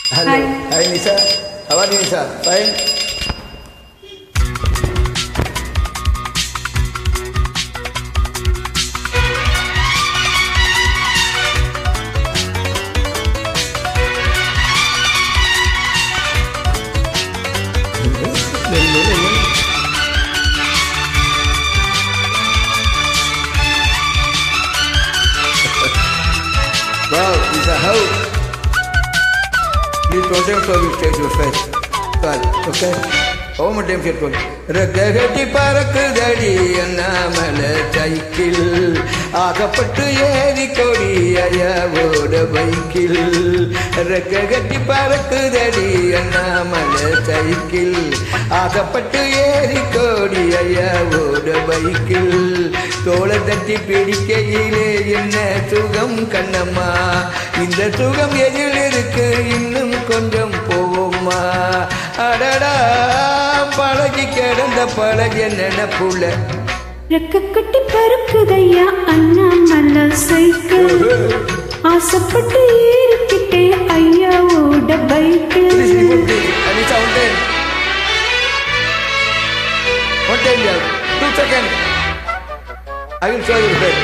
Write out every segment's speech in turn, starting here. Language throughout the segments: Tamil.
Hello. Hi Nisa. How are you Nisa? Fine. Wow, Nisa, how? Please don't take so you take your face. Okay? One more time, get going. ரககட்டி பறக்குதடி அண்ணாமல சைக்கிள் ஆகப்பட்டு ஏறி கொடி ஐயாவோட பைக்கில் ரககட்டி பறக்குதடி அண்ணாமல சைக்கிள் ஆகப்பட்டு ஏறி கொடி ஐயாவோட பைக்கில் தோளை தட்டி பிடிக்கையிலே என்ன சுகம் கண்ணம்மா இந்த சுகம் எதில் இருக்கு இன்னும் கொஞ்சம் போவோமா அடடா பழகி கிடந்த பழக நினைப்புல ரெக்க கட்டி பறக்குதையா அண்ணாமல சைக்கிள் ஆசைப்பட்டு ஏறிக்கிட்டே ஐயாவோட பைக்கில் Two seconds. I will show you the bed.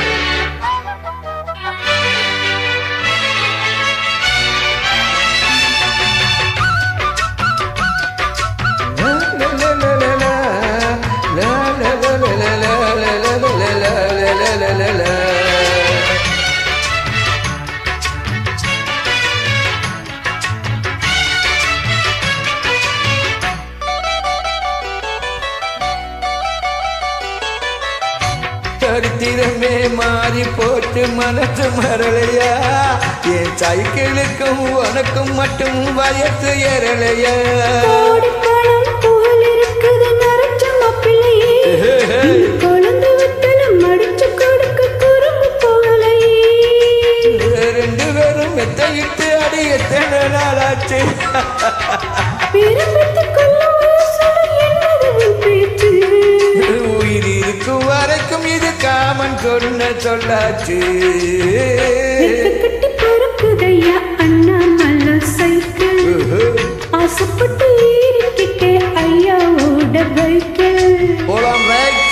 சரித்திரமே மாறி போட்டு மனசு மரலையா என் சைக்கிளுக்கும் உனக்கும் மட்டும் வயசு ஏறலையா ரெண்டு பேரும் மெத்தையிட்டு அடி எத்தனை நாளாச்சு உயிர் இருக்கும் வரைக்கும் இது காமன் சொன்ன சொல்லாச்சு பறக்குதையா அண்ணாமல சைக்கிள் ஆசைப்பட்டு ஏறிக்கிட்டே ஐயாவோட பைக்கில் போலாம் ரைட்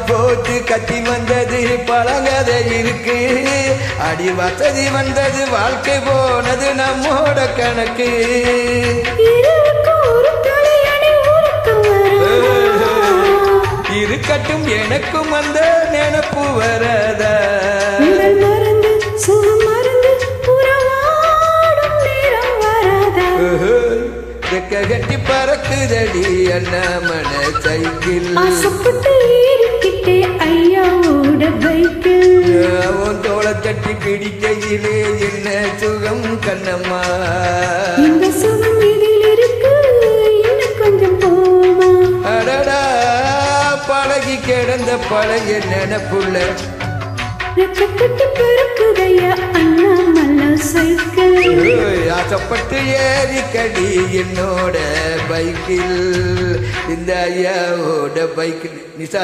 போட்டு கட்டி வந்தது பழங்கதை இருக்கு அடி வசதி வந்தது வாழ்க்கை போனது நம்மோட கணக்கு இருக்கட்டும் எனக்கும் அந்த நினப்பு வரத கட்டி பறக்குதடி அண்ணாமல சைக்கிள் ஆசைப்பட்டு ஏறிக்கிட்டே ஐயாவோட பைக்கில் அவன் தோளை தட்டி பிடிக்கையிலே என்ன சுகம் கண்ணம்மா இந்த சுகம் இதில் இருக்கு இன்னும் கொஞ்சம் போமா அடடா பழகி கிடந்த பழைய நினைப்புள்ள ரெக்க கட்டி பறக்குதையா அண்ணாமல சைக்கிள் ஆசைப்பட்டு ஏறிக்கடி என்னோட பைக்கில் இந்த ஐயாவோட பைக்கில் நிசா